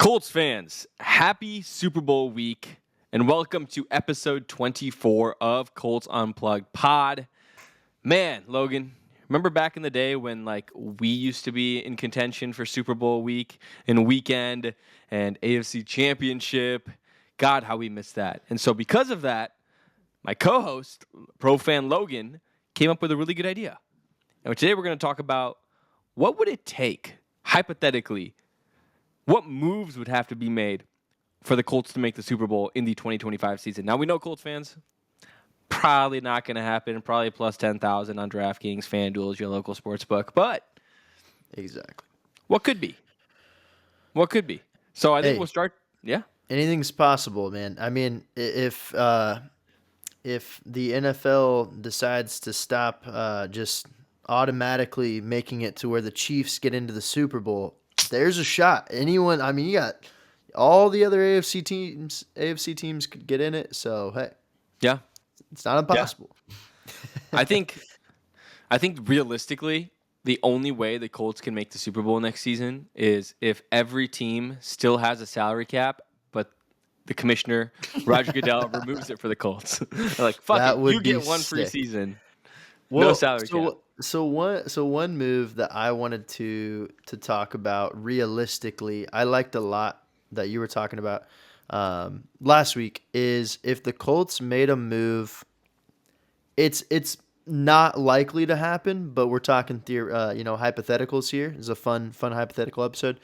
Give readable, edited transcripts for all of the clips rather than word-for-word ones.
Colts fans, happy Super Bowl week, and welcome to episode 24 of Colts Unplugged Pod. Man, Logan, remember back in the day when we used to be in contention for Super Bowl week and weekend and AFC Championship? God, how we missed that. And so because of that, my co-host, Pro Fan Logan, came up with a really good idea. And today we're going to talk about what would it take, hypothetically, what moves would have to be made for the Colts to make the Super Bowl in the 2025 season? Now, we know Colts fans, probably not going to happen. Probably plus 10,000 on DraftKings, FanDuel, your local sports book. But exactly, what could be? What could be? So I think we'll start. Yeah, anything's possible, man. I mean, if the NFL decides to stop just automatically making it to where the Chiefs get into the Super Bowl, there's a shot. Anyone, I mean, you got all the other AFC teams could get in it. So, hey. Yeah. It's not impossible. Yeah. I think realistically, the only way the Colts can make the Super Bowl next season is if every team still has a salary cap, but the commissioner, Roger Goodell, removes it for the Colts. Like, fuck that it, you get one free season. Well, no salary cap. So one move that I wanted to talk about realistically, I liked a lot that you were talking about last week, is if the Colts made a move, it's not likely to happen, but we're talking hypotheticals here. It's a fun hypothetical episode.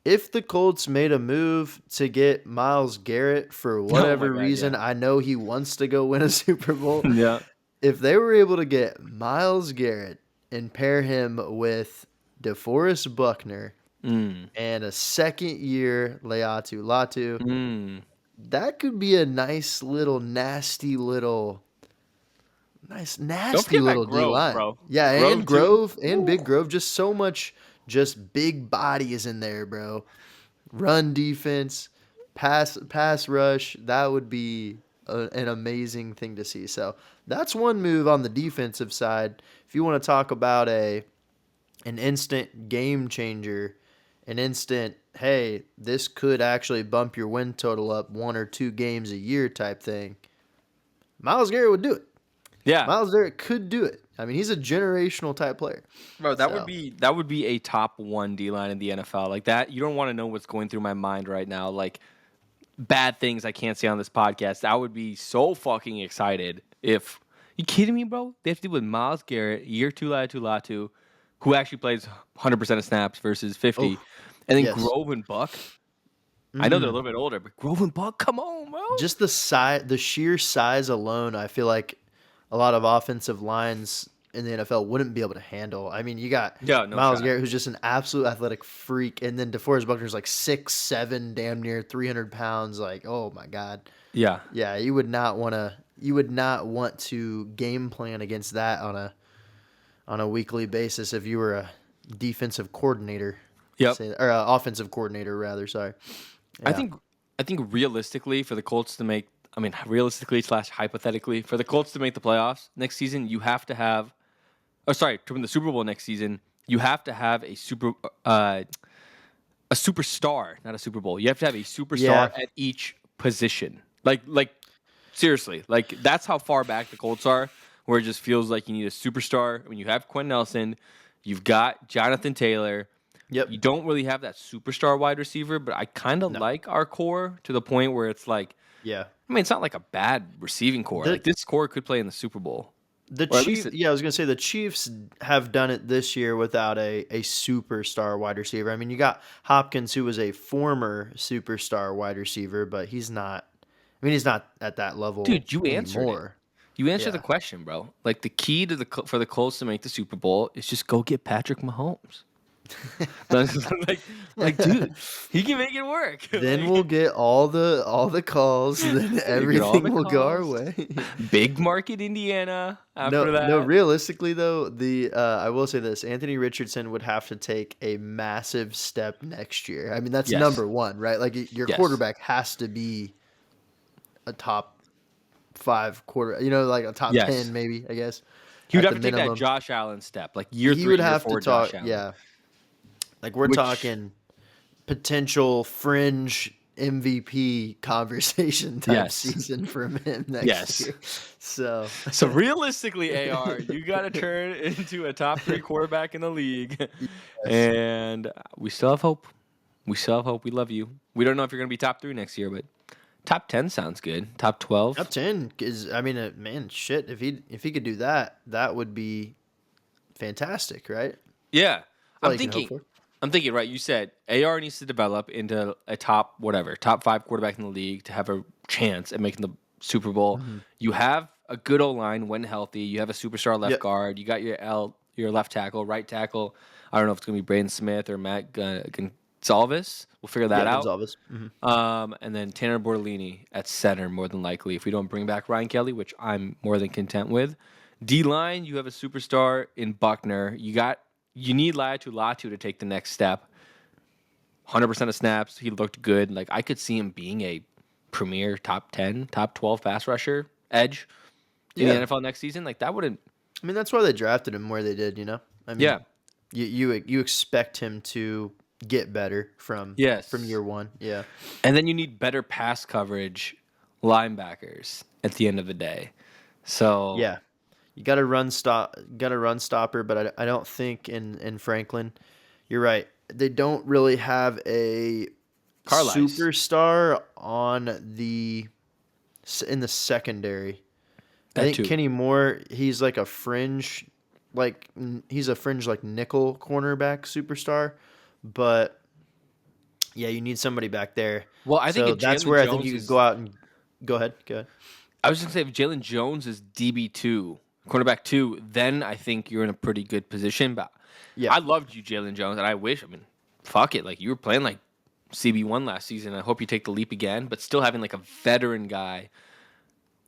If the Colts made a move to get Myles Garrett for whatever reason, yeah. I know he wants to go win a Super Bowl. Yeah. If they were able to get Myles Garrett and pair him with DeForest Buckner and a second-year Ati Logan, that could be a nice little nasty little D-line. Bro. Yeah, Grove and Grove too. and Big Grove, just so much just big bodies in there, bro. Run defense, pass rush, that would be an amazing thing to see. So that's one move on the defensive side. If you want to talk about an instant game changer, an instant, hey, this could actually bump your win total up 1 or 2 games a year type thing, Myles Garrett would do it. Yeah, Myles Garrett could do it. I mean, he's a generational type player. Bro, that would be a top 1 D-line in the NFL. Like that, you don't want to know what's going through my mind right now. Like bad things I can't say on this podcast. I would be so fucking excited if you kidding me, bro? They have to deal with Myles Garrett, year 2 Latu, who actually plays 100% of snaps versus 50, and then yes. Grove and Buck. I know they're a little bit older, but Grove and Buck, come on, bro. Just the sheer size alone, I feel like a lot of offensive lines in the NFL wouldn't be able to handle. I mean, you got Myles Garrett, who's just an absolute athletic freak, and then DeForest Buckner's like 6'7", damn near 300 pounds. Like, oh my God. Yeah. Yeah, you would not want to game plan against that on a weekly basis if you were a defensive coordinator. Yep. Or offensive coordinator, rather. Sorry. Yeah. I think realistically for the Colts to make, hypothetically, for the Colts to make the playoffs next season, you have to have, to win the Super Bowl next season, you have to have a superstar, not a Super Bowl. You have to have a superstar at each position. Like seriously, like that's how far back the Colts are, where it just feels like you need a superstar. I mean, you have Quinn Nelson, you've got Jonathan Taylor. Yep. You don't really have that superstar wide receiver, but I kind of like our core to the point where it's like, yeah. I mean, it's not like a bad receiving core. Like this core could play in the Super Bowl. The Chiefs, I was gonna say the Chiefs have done it this year without a superstar wide receiver. I mean, you got Hopkins, who was a former superstar wide receiver, but he's not. I mean, he's not at that level. Dude, you answered anymore. It. You answered the question, bro. Like the key to for the Colts to make the Super Bowl is just go get Patrick Mahomes. like, dude, he can make it work. Then we'll get all the calls. Then everything will go our way. Big market Indiana. After that, no. Realistically, though, I will say this: Anthony Richardson would have to take a massive step next year. I mean, that's number one, right? Like your quarterback has to be a top 5 quarter. Like a top 10, maybe. I guess he would have to take that Josh Allen step, like year 3. He would have to talk. Yeah. Like we're talking potential fringe MVP conversation type Yes. season from him next Yes. year. So So realistically, AR, you got to turn into a top 3 quarterback in the league, yes. and we still have hope. We still have hope. We love you. We don't know if you're going to be top 3 next year, but top 10 sounds good. Top 12. Top 10 is, I mean, man, shit. If he could do that, that would be fantastic, right? That's Yeah. all I'm you can hope thinking for. I'm thinking, right, you said AR needs to develop into a top 5 quarterback in the league to have a chance at making the Super Bowl. Hmm. You have a good O-line when healthy. You have a superstar left Yep. guard. You got your left tackle, right tackle. I don't know if it's going to be Braden Smith or Matt Gonsalves. We'll figure that Yeah, out. Gonzalez. Hmm. And then Tanner Bortolini at center, more than likely, if we don't bring back Ryan Kelly, which I'm more than content with. D line, you have a superstar in Buckner. You need Latu to take the next step. 100% of snaps, he looked good. Like I could see him being a premier top 10, top 12 pass rusher edge in the Yeah. NFL next season. Like that wouldn't. I mean, that's why they drafted him where they did, you know? I Yeah. mean, you expect him to get better from Yes. year one. Yeah. And then you need better pass coverage linebackers at the end of the day. So Yeah. You got a run stopper, but I don't think in Franklin, you're right. They don't really have a Carlisle. superstar in the secondary. I That think too. Kenny Moore, he's like a fringe, he's a fringe like nickel cornerback superstar, but yeah, you need somebody back there. Well, I think So if that's Jalen where I think Jones you could is, go out and go ahead. Go ahead. I was just gonna say if Jalen Jones is DB2, cornerback 2, then I think you're in a pretty good position. But Yeah. I loved you, Jalen Jones, and I wish. I mean, fuck it, like you were playing like CB1 last season. I hope you take the leap again, but still having like a veteran guy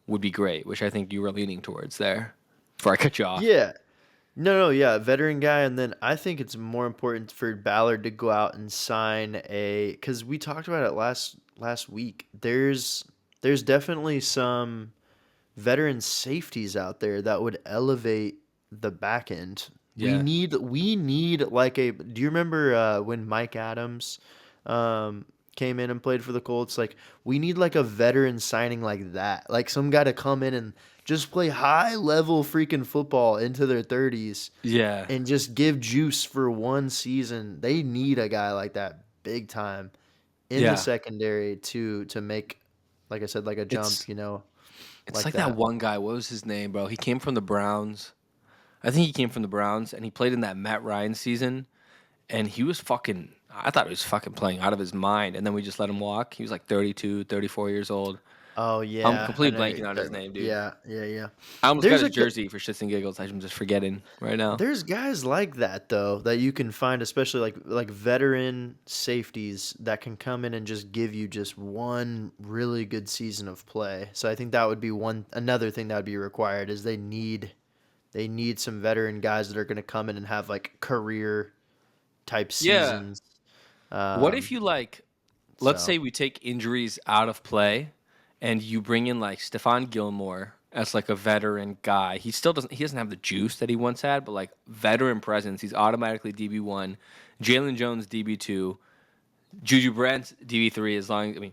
would be great, which I think you were leaning towards there. Before I cut you off. Yeah. No, yeah, veteran guy, and then I think it's more important for Ballard to go out and sign because we talked about it last week. There's definitely some veteran safeties out there that would elevate the back end. Yeah. We need like a. Do you remember when Mike Adams came in and played for the Colts? Like we need like a veteran signing like that, like some guy to come in and just play high level freaking football into their 30s Yeah. and just give juice for one season. They need a guy like that big time in the Yeah. secondary to make, like I said, like a jump, It's it's like like that that. one guy. What was his name, bro? He came from the Browns. I think he came from the Browns, and he played in that Matt Ryan season. And he was fucking. I thought he was fucking playing out of his mind. And then we just let him walk. He was like 32, 34 years old. Oh I'm yeah, I completely know. blanking on his name, dude. Yeah, yeah, yeah. I almost got There's his a jersey for shits and giggles. I'm just forgetting right now. there's guys like that though that you can find, especially like veteran safeties that can come in and just give you just one really good season of play. So I think that would be another thing that would be required is they need some veteran guys that are going to come in and have like career type Yeah. seasons. What if Um, you like, let's so say we take injuries out of play and you bring in like Stephon Gilmore as like a veteran guy. He doesn't have the juice that he once had, but like veteran presence. He's automatically DB1. Jalen Jones DB2. Juju Brents DB3 I mean,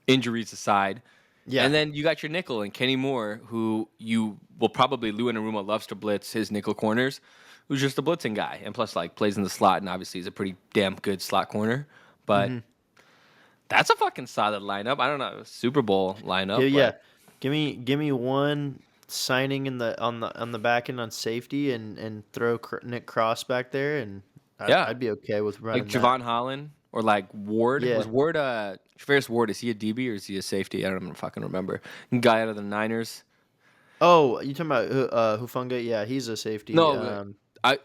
injuries aside. yeah, And then you got your nickel and Kenny Moore, who you will probably Lou Anarumo loves to blitz his nickel corners, who's just a blitzing guy, and plus like plays in the slot, and obviously he's a pretty damn good slot corner. But hmm that's a fucking solid lineup. I don't know, Super Bowl yeah, lineup, yeah. but Give me one signing on the back end on safety and throw Nick Cross back there, and yeah, I'd be okay with like running that. Javon Holland or like Ward. Was Yeah. Ward Ferris Ward? Is he a DB or is he a safety? I don't even fucking remember. Guy out of the Niners. Oh, you talking about Hufunga? Yeah, he's a safety. No,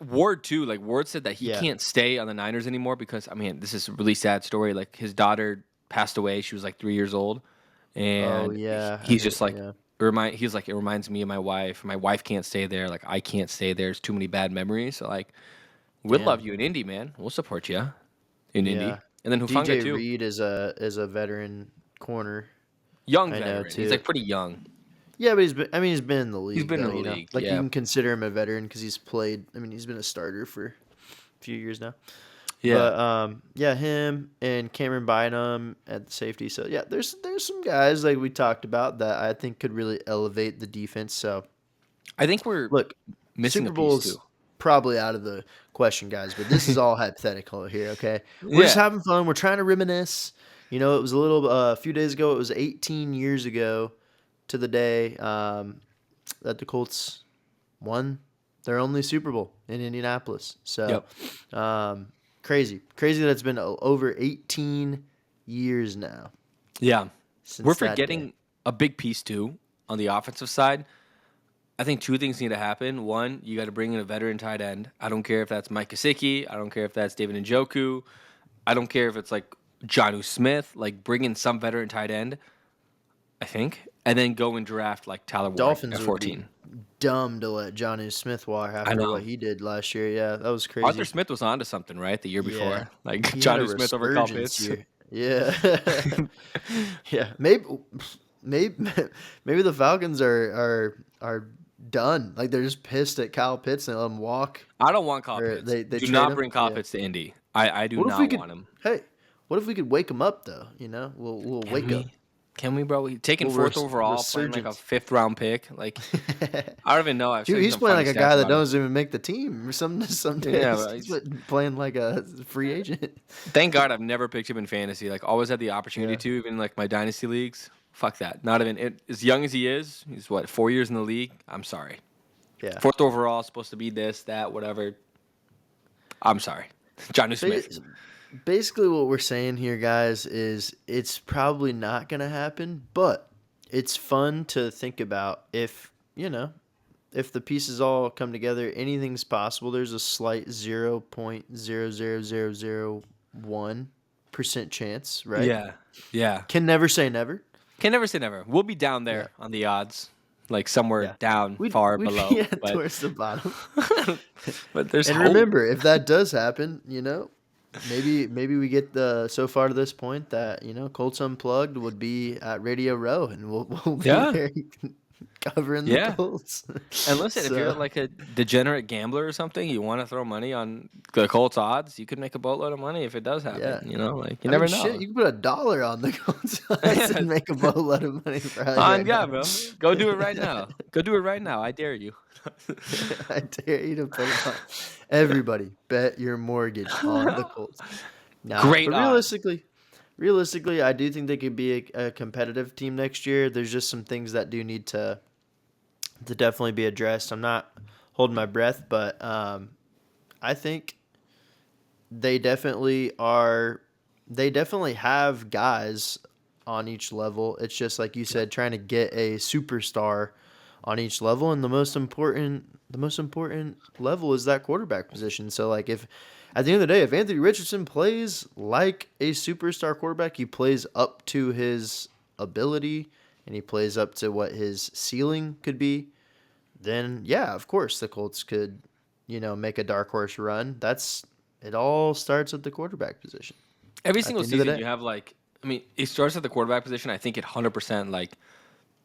Ward too. Like Ward said that he Yeah. can't stay on the Niners anymore because I mean this is a really sad story. Like his daughter passed away. She was like 3 years old, Oh and yeah, I he's heard. just like Yeah. it reminds me of my wife. My wife can't stay there. Like I can't stay there. There's too many bad memories. So like we'd love Damn. you in Indy, man. We'll support you in Indy, Yeah. and then Hufanga DJ too. Reed is a veteran corner. Young I know veteran. He's too. like pretty young. Yeah, but he's been in the He's league been in though. the league. Like you Yeah, can consider him a veteran because he's played. He's been a starter for a few years now. Yeah. But yeah, him and Cameron Bynum at the safety. So yeah, there's some guys like we talked about that I think could really elevate the defense. So I think we're look, missing a Super piece too. Bowl's probably out of the question, guys, but this is all hypothetical here, okay? We're just Yeah. having fun. We're trying to reminisce. You know, it was a few days ago, it was 18 years ago to the day that the Colts won their only Super Bowl in Indianapolis. So, Yep. crazy. Crazy that it's been over 18 years now Yeah. We're since that day. forgetting a big piece too on the offensive side. I think two things need to happen. One, you got to bring in a veteran tight end. I don't care if that's Mike Gesicki. I don't care if that's David Njoku. I don't care if it's like Jonnu Smith. Like, bring in some veteran tight end, I think, and then go and draft like Tyler Warren at Dolphins would be 14. dumb to let Johnny Smith walk I after what know. he did last year. Yeah, that was Arthur crazy. Smith was onto something, right? The year Yeah, before. Like, he had a Jonnu Smith over Kyle resurgence Pitts. year. Yeah, yeah. Maybe, maybe the Falcons are done. Like they're just pissed at Kyle Pitts and let him walk, I don't want Kyle or Pitts. they Do trade not him. bring Kyle Yeah. Pitts to Indy. I do What if we not could? want him. Hey, what if we could wake him up though? You know, we'll Can wake up. we? Can we, bro? Taking We'll fourth overall, playing like a resurgence. fifth round pick. Like, I don't even know. I've Dude, seen he's some playing funny like a stats guy that about him. doesn't even make the team. Some Yeah, days but he's playing like a free agent. thank God I've never picked him in fantasy. Like, always had the opportunity Yeah, to, even in, like my dynasty leagues. Fuck that. Not even as young as he is. He's what, 4 years in the league. I'm sorry. yeah. Fourth overall, supposed to be this, that, whatever. I'm sorry, Jonnu Ba- Smith. Basically, what we're saying here, guys, is it's probably not going to happen, but it's fun to think about if, if the pieces all come together, anything's possible. There's a slight 0.00001% chance, right? Yeah, yeah. Can never say never. Can never say never. We'll be down Yeah, there on the odds, like somewhere yeah. down far We'd below. be But towards the bottom. but there's And hope. remember, if that does happen, maybe we get so far to this point that Colts Unplugged would be at Radio Row, and we'll be Yeah, there covering the yeah. Colts. And listen, if you're So like a degenerate gambler or something, you want to throw money on the Colts odds, you could make a boatload of money if it does happen. yeah, Like you I mean, never shit, know. you can put $1 on the Colts odds and make a boatload of money probably On right God, now. bro. Go do it right now. Go do it right now. I dare you. I dare you to put it on. Everybody, bet your mortgage on the Colts. Nah, Great but odds. realistically, I do think they could be a competitive team next year. There's just some things that do need to definitely be addressed. I'm not holding my breath, but I think they definitely are. They definitely have guys on each level. It's just like you said, trying to get a superstar on each level, and the most important level is that quarterback position. So like if at the end of the day, if Anthony Richardson plays like a superstar quarterback, he plays up to his ability and he plays up to what his ceiling could be, then yeah, of course the Colts could, make a dark horse run. It all starts at the quarterback position Every at single the end of the season day. you have like I mean, it starts at the quarterback position. I think it 100% like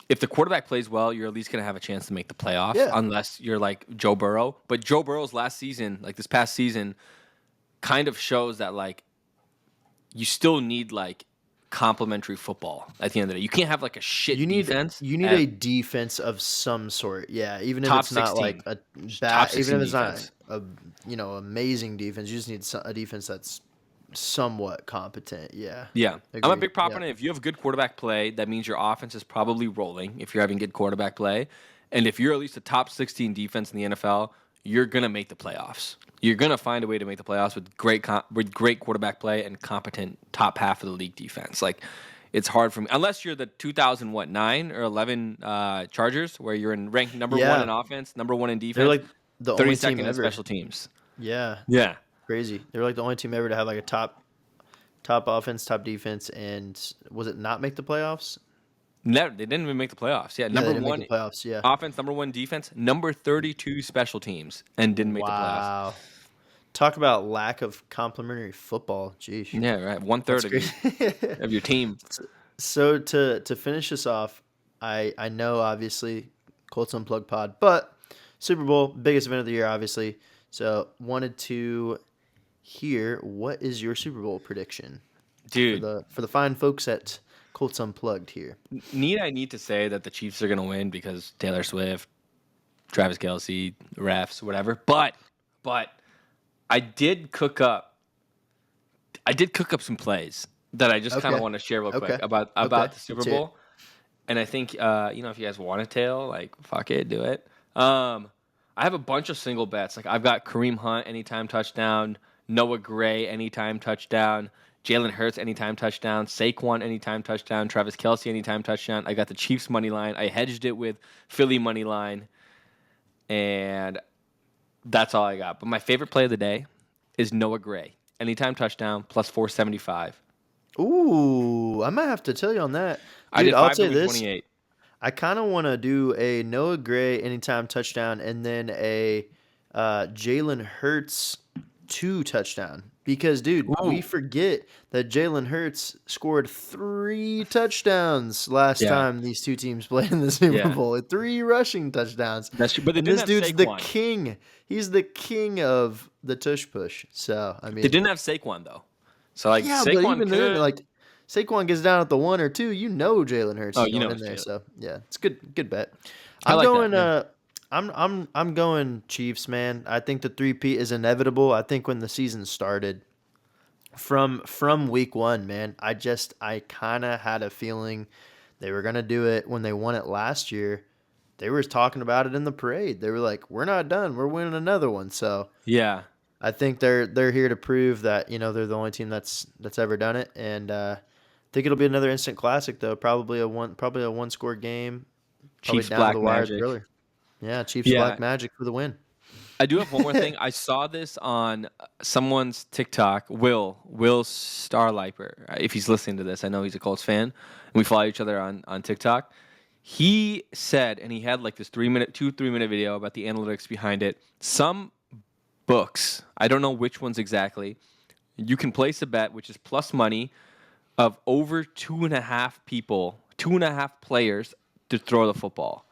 if the quarterback plays well, you're at least going to have a chance to make the playoffs Yeah. unless you're like Joe Burrow. But Joe Burrow's last season, like this past season, kind of shows that like you still need like complementary football at the end of the day. You can't have like a You shit need defense you need at a defense of some sort. Yeah, even if top it's not like 16. a Top bad, even 16 if it's not defense. a amazing defense, you just need a defense that's somewhat competent. Yeah. Yeah. I'm a Agreed. big Yeah. proponent. If you have good quarterback play, that means your offense is probably rolling if you're having good quarterback play. And if you're at least a top 16 defense in the NFL, you're going to make the playoffs. You're going to find a way to make the playoffs with great quarterback play and competent top half of the league defense. Like it's hard for me unless you're the 2009 or 11 Chargers where you're in ranked number 1 in Yeah. offense, number 1 in They're defense, like the only team 32nd in ever. special teams. Yeah. Yeah. Crazy. They're like the only team ever to have like a top offense, top defense, and was it not make the playoffs? Never, they didn't even make the playoffs. Yeah, Yeah, they number didn't make 1 the playoffs. Yeah. offense, number 1 defense, number 32 special teams, and didn't make the playoffs. Wow. Talk about lack of complementary football. Jeez. Yeah, right. One That's third of crazy. your team. So to finish this off, I know obviously Colts Unplugged Pod, but Super Bowl, biggest event of the year, obviously. So wanted to hear what is your Super Bowl prediction for Dude, the fine folks at Colts Unplugged here. I need to say that the Chiefs are gonna win because Taylor Swift, Travis Kelsey, refs, whatever. But I did cook up. I did cook up some plays that I just kind of Okay. want to share real quick Okay. Okay. about the Super Let's hear it. Bowl. And I think if you guys want a tail, like fuck it, do it. I have a bunch of single bets. Like I've got Kareem Hunt anytime touchdown, Noah Gray anytime touchdown, Jalen Hurts anytime touchdown, Saquon anytime touchdown, Travis Kelsey anytime touchdown. I got the Chiefs money line. I hedged it with Philly money line, and that's all I got. But my favorite play of the day is Noah Gray anytime touchdown plus 475. Ooh, I might have to tell you on that. I Dude, did I'll 5 say to win this. 28. I kind of want to do a Noah Gray anytime touchdown and then a Jalen Hurts 2 touchdown. Because, dude, we Ooh. forget that Jalen Hurts scored 3 touchdowns last Yeah. time these two teams played in the Super Yeah. Bowl. 3 rushing touchdowns. That's true. But they And didn't this have dude's the Saquon. king. He's the king of the tush push. So, I They mean, didn't have Saquon though. So like yeah, but Saquon even then, could. like Saquon gets down at the 1 or 2, Jalen Hurts Oh, is going in it's there. Jalen. So yeah, it's good bet. I I'm like that. going. Yeah. I'm going Chiefs, man. I think the 3-peat is inevitable. I think when the season started, from week 1, man, I kind of had a feeling they were gonna do it when they won it last year. They were talking about it in the parade. They were like, "We're not done. We're winning another one." So Yeah. I think they're here to prove that they're the only team that's ever done it, and I think it'll be another instant classic though. Probably a one score game, probably Chiefs down to Black the wire Magic. thriller. Yeah, Chiefs Yeah. Black Magic for the win. I do have one more thing. I saw this on someone's TikTok. Will Starliper. If he's listening to this, I know he's a Colts fan, and we follow each other on TikTok. He said, and he had like this 3-minute video about the analytics behind it. Some books, I don't know which ones exactly, you can place a bet, which is plus money, of over 2.5 players to throw the football.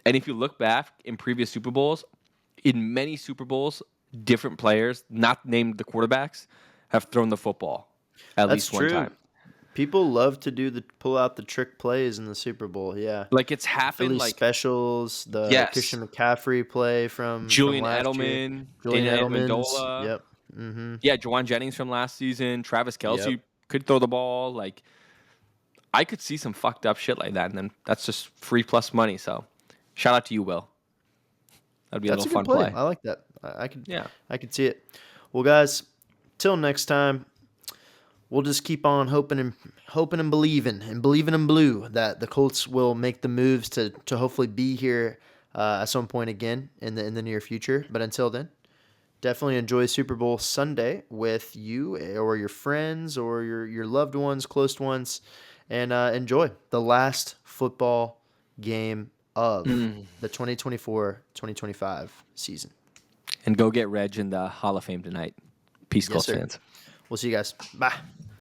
And if you look back in previous Super Bowls, in many Super Bowls, different players, not named the quarterbacks, have thrown the football at That's least one true. time. People love to pull out the trick plays in the Super Bowl. Yeah, Like it's happened Philly like specials, the yes, Christian McCaffrey play from Julian last year, Edelman, Julian Daniel Edelman's. Amendola, Yep. Mm-hmm. yeah, Jawan Jennings from last season, Travis Yep. Kelsey could throw the ball. Like I could see some fucked up shit like that, and then that's just free plus money. So shout out to you, Will. That'd be a That's little a good fun play. play. I like that. I could Yeah. I could see it. Well, guys, till next time, we'll just keep on hoping and believing in blue that the Colts will make the moves to hopefully be here at some point again in the near future. But until then, definitely enjoy Super Bowl Sunday with you or your friends or your loved ones, close ones, and enjoy the last football game of the 2024-2025 season. And go get Reg in the Hall of Fame tonight. Peace, Yes, Colts sir. fans. We'll see you guys. Bye.